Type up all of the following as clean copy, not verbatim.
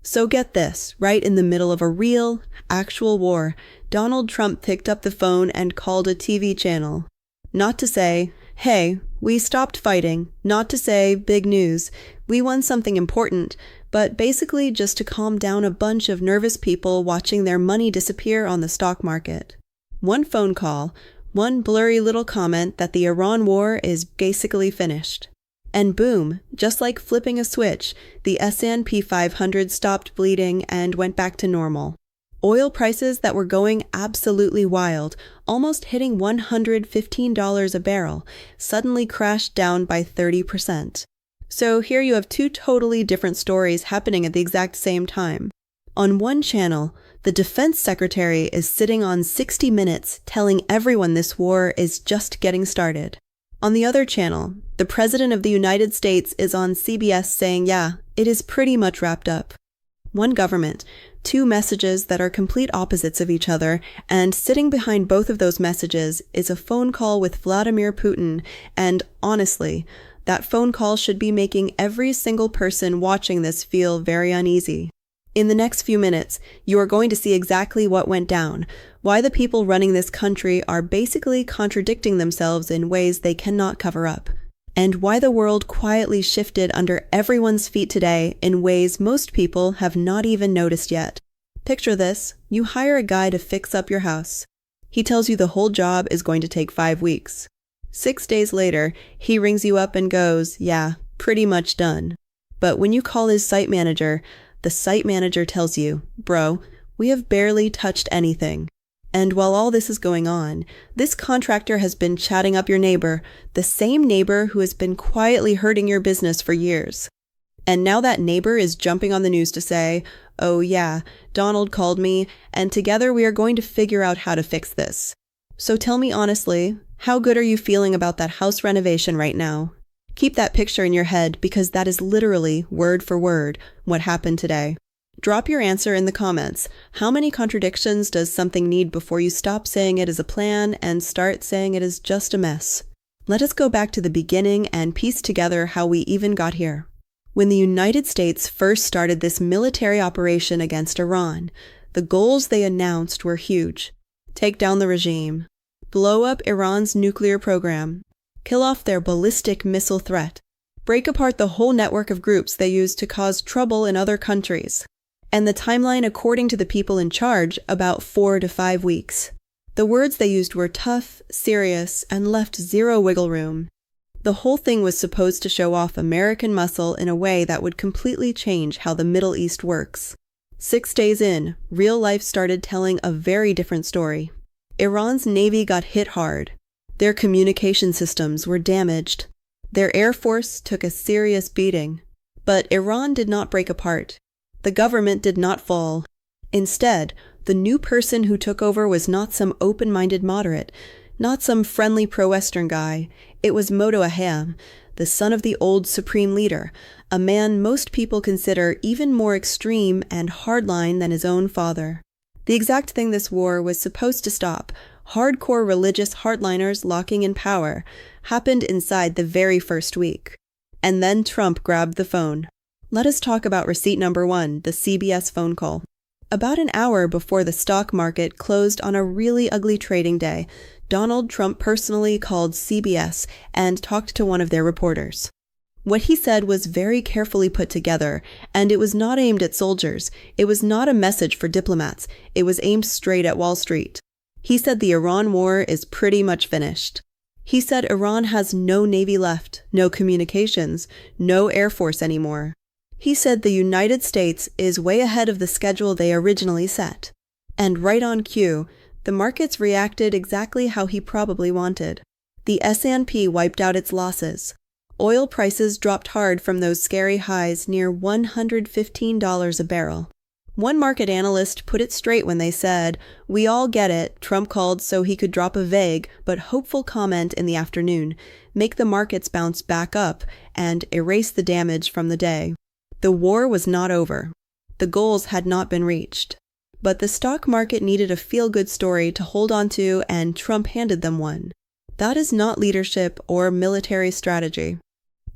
So get this, right in the middle of a real, actual war, Donald Trump picked up the phone and called a TV channel. Not to say, hey, we stopped fighting, not to say, big news, we won something important, but basically just to calm down a bunch of nervous people watching their money disappear on the stock market. One phone call, one blurry little comment that the Iran war is basically finished. And boom, just like flipping a switch, the S&P 500 stopped bleeding and went back to normal. Oil prices that were going absolutely wild, almost hitting $115 a barrel, suddenly crashed down by 30%. So here you have two totally different stories happening at the exact same time. On one channel, the defense secretary is sitting on 60 Minutes telling everyone this war is just getting started. On the other channel, the President of the United States is on CBS saying, yeah, it is pretty much wrapped up. One government, two messages that are complete opposites of each other, and sitting behind both of those messages is a phone call with Vladimir Putin, and honestly, that phone call should be making every single person watching this feel very uneasy. In the next few minutes, you are going to see exactly what went down, why the people running this country are basically contradicting themselves in ways they cannot cover up, and why the world quietly shifted under everyone's feet today in ways most people have not even noticed yet. Picture this, you hire a guy to fix up your house. He tells you the whole job is going to take 5 weeks. 6 days later, he rings you up and goes, yeah, pretty much done. But when you call his site manager, the site manager tells you, bro, we have barely touched anything. And while all this is going on, this contractor has been chatting up your neighbor, the same neighbor who has been quietly hurting your business for years. And now that neighbor is jumping on the news to say, oh yeah, Donald called me, and together we are going to figure out how to fix this. So tell me honestly, how good are you feeling about that house renovation right now? Keep that picture in your head because that is literally, word for word, what happened today. Drop your answer in the comments. How many contradictions does something need before you stop saying it is a plan and start saying it is just a mess? Let us go back to the beginning and piece together how we even got here. When the United States first started this military operation against Iran, the goals they announced were huge. Take down the regime, blow up Iran's nuclear program, kill off their ballistic missile threat, break apart the whole network of groups they used to cause trouble in other countries, and the timeline according to the people in charge, about 4 to 5 weeks. The words they used were tough, serious, and left zero wiggle room. The whole thing was supposed to show off American muscle in a way that would completely change how the Middle East works. 6 days in, real life started telling a very different story. Iran's navy got hit hard. Their communication systems were damaged. Their air force took a serious beating. But Iran did not break apart. The government did not fall. Instead, the new person who took over was not some open-minded moderate, not some friendly pro-Western guy. It was Motoaham, the son of the old supreme leader, a man most people consider even more extreme and hardline than his own father. The exact thing this war was supposed to stop, hardcore religious hardliners locking in power, happened inside the very first week. And then Trump grabbed the phone. Let us talk about receipt number 1, the CBS phone call. About an hour before the stock market closed on a really ugly trading day, Donald Trump personally called CBS and talked to one of their reporters. What he said was very carefully put together, and it was not aimed at soldiers. It was not a message for diplomats. It was aimed straight at Wall Street. He said the Iran war is pretty much finished. He said Iran has no navy left, no communications, no air force anymore. He said the United States is way ahead of the schedule they originally set. And right on cue, the markets reacted exactly how he probably wanted. The S&P wiped out its losses. Oil prices dropped hard from those scary highs near $115 a barrel. One market analyst put it straight when they said, "We all get it, Trump called so he could drop a vague but hopeful comment in the afternoon, make the markets bounce back up, and erase the damage from the day." The war was not over. The goals had not been reached. But the stock market needed a feel-good story to hold on to, and Trump handed them one. That is not leadership or military strategy.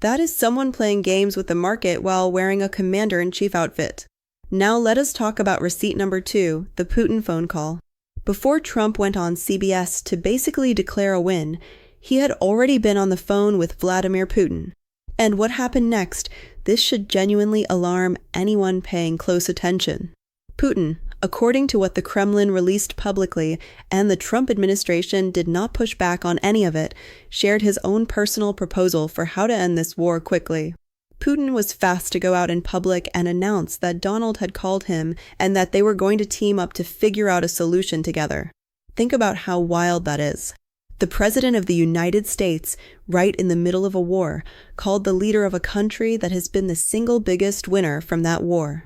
That is someone playing games with the market while wearing a commander-in-chief outfit. Now let us talk about receipt number 2, the Putin phone call. Before Trump went on CBS to basically declare a win, he had already been on the phone with Vladimir Putin. And what happened next, this should genuinely alarm anyone paying close attention. Putin, according to what the Kremlin released publicly, and the Trump administration did not push back on any of it, shared his own personal proposal for how to end this war quickly. Putin was fast to go out in public and announce that Donald had called him and that they were going to team up to figure out a solution together. Think about how wild that is. The President of the United States, right in the middle of a war, called the leader of a country that has been the single biggest winner from that war.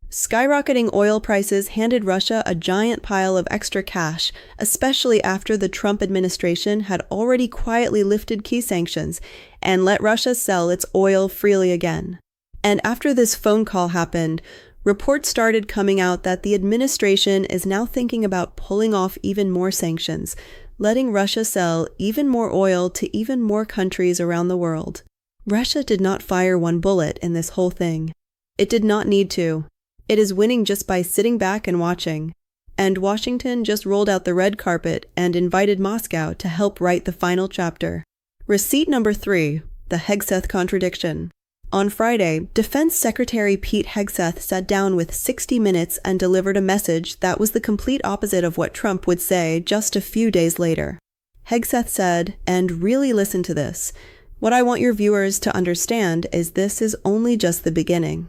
Skyrocketing oil prices handed Russia a giant pile of extra cash, especially after the Trump administration had already quietly lifted key sanctions and let Russia sell its oil freely again. And after this phone call happened, reports started coming out that the administration is now thinking about pulling off even more sanctions, letting Russia sell even more oil to even more countries around the world. Russia did not fire one bullet in this whole thing. It did not need to. It is winning just by sitting back and watching. And Washington just rolled out the red carpet and invited Moscow to help write the final chapter. Receipt number 3, the Hegseth contradiction. On Friday, Defense Secretary Pete Hegseth sat down with 60 Minutes and delivered a message that was the complete opposite of what Trump would say just a few days later. Hegseth said, and really listen to this, "What I want your viewers to understand is this is only just the beginning."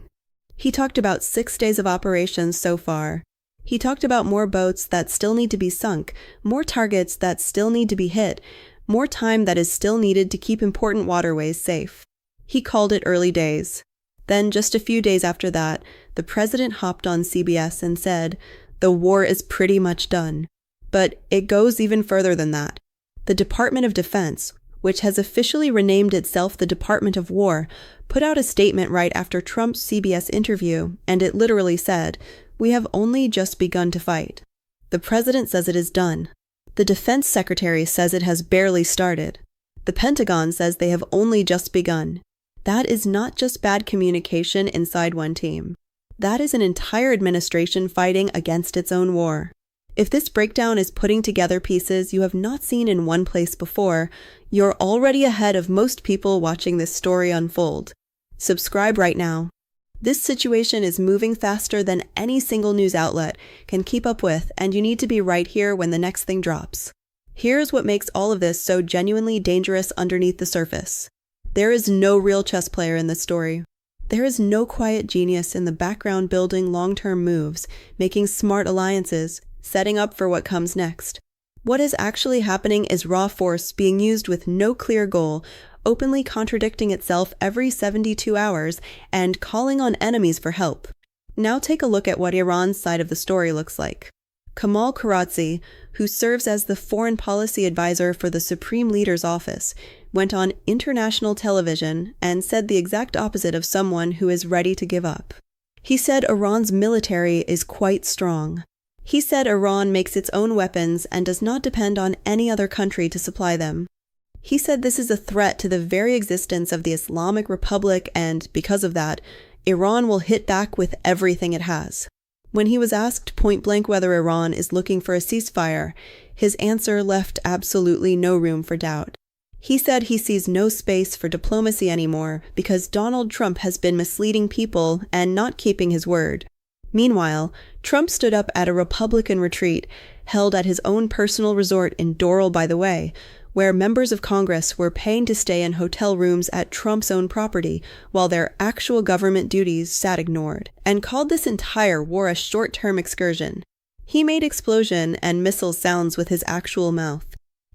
He talked about 6 days of operations so far. He talked about more boats that still need to be sunk, more targets that still need to be hit, more time that is still needed to keep important waterways safe. He called it early days. Then, just a few days after that, the president hopped on CBS and said, "The war is pretty much done." But it goes even further than that. The Department of Defense, which has officially renamed itself the Department of War, put out a statement right after Trump's CBS interview, and it literally said, "We have only just begun to fight." The president says it is done. The defense secretary says it has barely started. The Pentagon says they have only just begun. That is not just bad communication inside one team. That is an entire administration fighting against its own war. If this breakdown is putting together pieces you have not seen in one place before, you're already ahead of most people watching this story unfold. Subscribe right now. This situation is moving faster than any single news outlet can keep up with, and you need to be right here when the next thing drops. Here's what makes all of this so genuinely dangerous underneath the surface. There is no real chess player in this story. There is no quiet genius in the background building long-term moves, making smart alliances, setting up for what comes next. What is actually happening is raw force being used with no clear goal, openly contradicting itself every 72 hours and calling on enemies for help. Now take a look at what Iran's side of the story looks like. Kamal Karazi, who serves as the foreign policy advisor for the Supreme Leader's office, went on international television and said the exact opposite of someone who is ready to give up. He said Iran's military is quite strong. He said Iran makes its own weapons and does not depend on any other country to supply them. He said this is a threat to the very existence of the Islamic Republic and, because of that, Iran will hit back with everything it has. When he was asked point-blank whether Iran is looking for a ceasefire, his answer left absolutely no room for doubt. He said he sees no space for diplomacy anymore because Donald Trump has been misleading people and not keeping his word. Meanwhile, Trump stood up at a Republican retreat held at his own personal resort in Doral by the Way, where members of Congress were paying to stay in hotel rooms at Trump's own property while their actual government duties sat ignored, and called this entire war a short-term excursion. He made explosion and missile sounds with his actual mouth.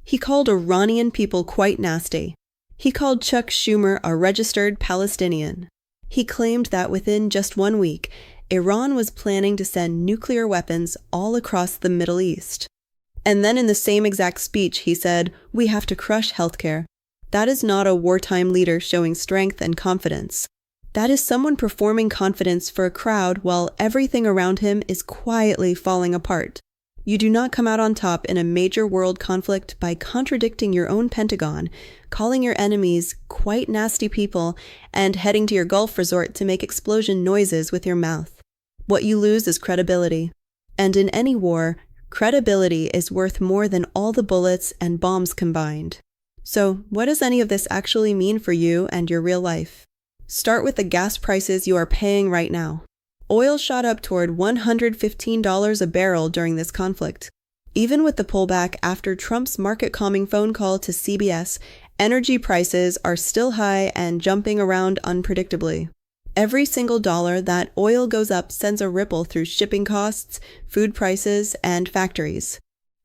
He called Iranian people quite nasty. He called Chuck Schumer a registered Palestinian. He claimed that within just 1 week, Iran was planning to send nuclear weapons all across the Middle East. And then in the same exact speech, he said, "We have to crush healthcare." That is not a wartime leader showing strength and confidence. That is someone performing confidence for a crowd while everything around him is quietly falling apart. You do not come out on top in a major world conflict by contradicting your own Pentagon, calling your enemies quite nasty people, and heading to your golf resort to make explosion noises with your mouth. What you lose is credibility. And in any war, credibility is worth more than all the bullets and bombs combined. So, what does any of this actually mean for you and your real life? Start with the gas prices you are paying right now. Oil shot up toward $115 a barrel during this conflict. Even with the pullback after Trump's market-calming phone call to CBS, energy prices are still high and jumping around unpredictably. Every single dollar that oil goes up sends a ripple through shipping costs, food prices, and factories.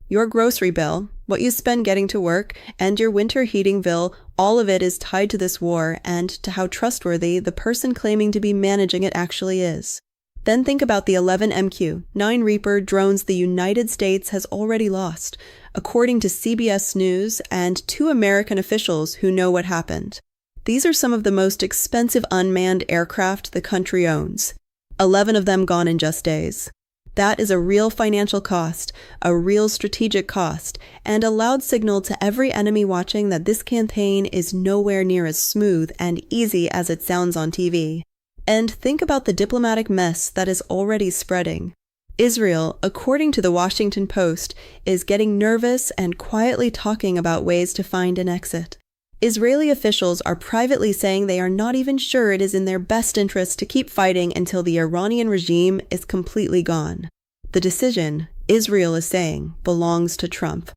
Your grocery bill, what you spend getting to work, and your winter heating bill, all of it is tied to this war and to how trustworthy the person claiming to be managing it actually is. Then think about the 11 MQ-9 Reaper drones the United States has already lost, according to CBS News and 2 American officials who know what happened. These are some of the most expensive unmanned aircraft the country owns. 11 of them gone in just days. That is a real financial cost, a real strategic cost, and a loud signal to every enemy watching that this campaign is nowhere near as smooth and easy as it sounds on TV. And think about the diplomatic mess that is already spreading. Israel, according to the Washington Post, is getting nervous and quietly talking about ways to find an exit. Israeli officials are privately saying they are not even sure it is in their best interest to keep fighting until the Iranian regime is completely gone. The decision, Israel is saying, belongs to Trump.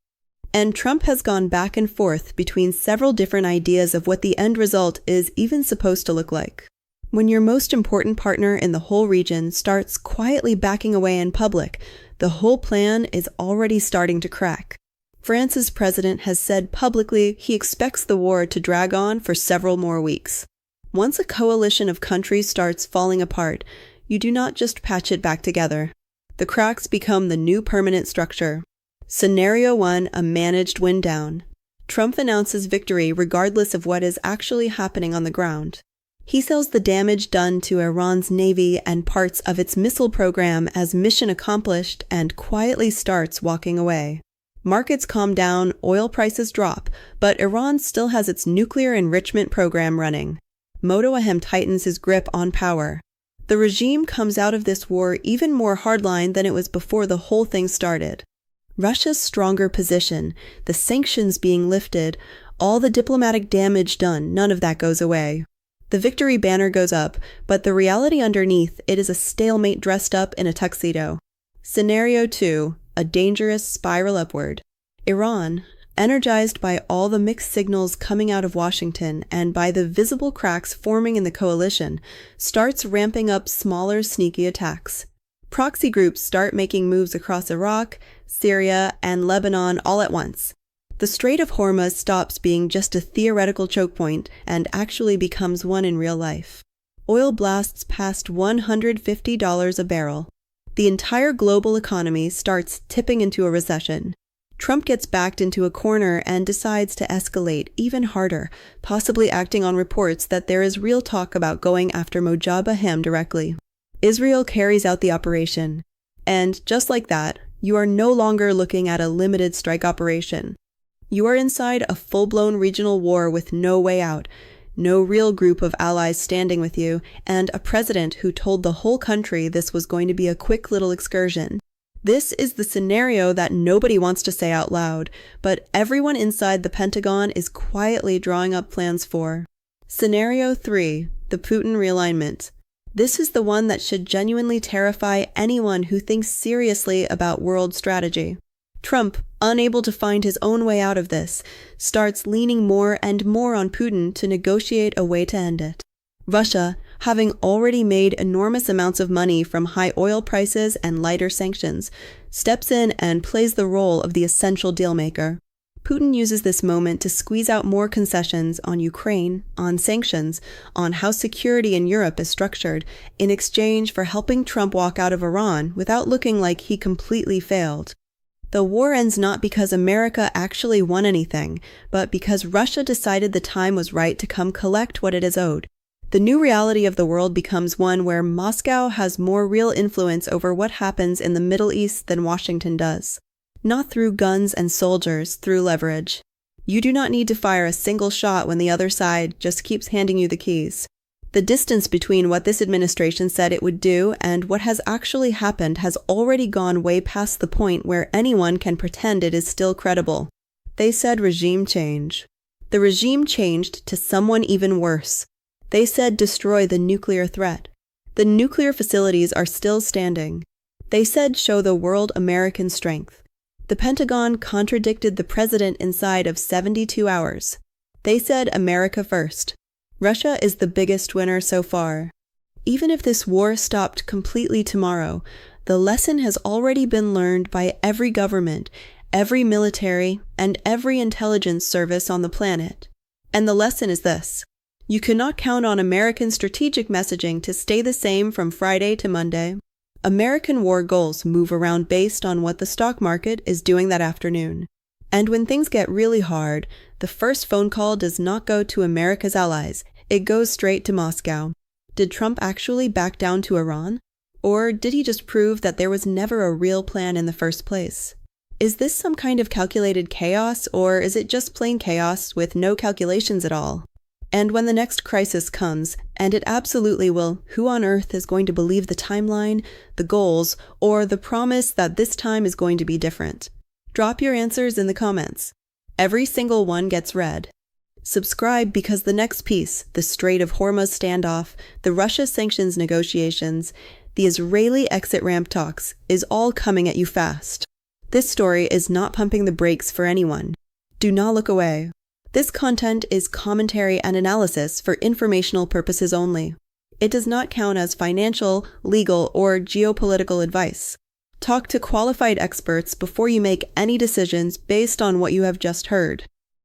And Trump has gone back and forth between several different ideas of what the end result is even supposed to look like. When your most important partner in the whole region starts quietly backing away in public, the whole plan is already starting to crack. France's president has said publicly he expects the war to drag on for several more weeks. Once a coalition of countries starts falling apart, you do not just patch it back together. The cracks become the new permanent structure. Scenario 1, a managed wind down. Trump announces victory regardless of what is actually happening on the ground. He sells the damage done to Iran's navy and parts of its missile program as mission accomplished and quietly starts walking away. Markets calm down, oil prices drop, but Iran still has its nuclear enrichment program running. Motoahem tightens his grip on power. The regime comes out of this war even more hardline than it was before the whole thing started. Russia's stronger position, the sanctions being lifted, all the diplomatic damage done, none of that goes away. The victory banner goes up, but the reality underneath it is a stalemate dressed up in a tuxedo. Scenario 2. A dangerous spiral upward. Iran, energized by all the mixed signals coming out of Washington and by the visible cracks forming in the coalition, starts ramping up smaller, sneaky attacks. Proxy groups start making moves across Iraq, Syria, and Lebanon all at once. The Strait of Hormuz stops being just a theoretical choke point and actually becomes one in real life. Oil blasts past $150 a barrel. The entire global economy starts tipping into a recession. Trump gets backed into a corner and decides to escalate even harder, possibly acting on reports that there is real talk about going after Mojabahem directly. Israel carries out the operation. And just like that, you are no longer looking at a limited strike operation. You are inside a full-blown regional war with no way out, no real group of allies standing with you, and a president who told the whole country this was going to be a quick little excursion. This is the scenario that nobody wants to say out loud, but everyone inside the Pentagon is quietly drawing up plans for. Scenario 3, the Putin realignment. This is the one that should genuinely terrify anyone who thinks seriously about world strategy. Trump, unable to find his own way out of this, starts leaning more and more on Putin to negotiate a way to end it. Russia, having already made enormous amounts of money from high oil prices and lighter sanctions, steps in and plays the role of the essential dealmaker. Putin uses this moment to squeeze out more concessions on Ukraine, on sanctions, on how security in Europe is structured, in exchange for helping Trump walk out of Iran without looking like he completely failed. The war ends not because America actually won anything, but because Russia decided the time was right to come collect what it is owed. The new reality of the world becomes one where Moscow has more real influence over what happens in the Middle East than Washington does. Not through guns and soldiers, through leverage. You do not need to fire a single shot when the other side just keeps handing you the keys. The distance between what this administration said it would do and what has actually happened has already gone way past the point where anyone can pretend it is still credible. They said regime change. The regime changed to someone even worse. They said destroy the nuclear threat. The nuclear facilities are still standing. They said show the world American strength. The Pentagon contradicted the president inside of 72 hours. They said America first. Russia is the biggest winner so far. Even if this war stopped completely tomorrow, the lesson has already been learned by every government, every military, and every intelligence service on the planet. And the lesson is this: you cannot count on American strategic messaging to stay the same from Friday to Monday. American war goals move around based on what the stock market is doing that afternoon. And when things get really hard, the first phone call does not go to America's allies. It goes straight to Moscow. Did Trump actually back down to Iran? Or did he just prove that there was never a real plan in the first place? Is this some kind of calculated chaos, or is it just plain chaos with no calculations at all? And when the next crisis comes, and it absolutely will, who on earth is going to believe the timeline, the goals, or the promise that this time is going to be different? Drop your answers in the comments. Every single one gets read. Subscribe because the next piece, the Strait of Hormuz standoff, the Russia sanctions negotiations, the Israeli exit ramp talks, is all coming at you fast. This story is not pumping the brakes for anyone. Do not look away. This content is commentary and analysis for informational purposes only. It does not count as financial, legal, or geopolitical advice. Talk to qualified experts before you make any decisions based on what you have just heard.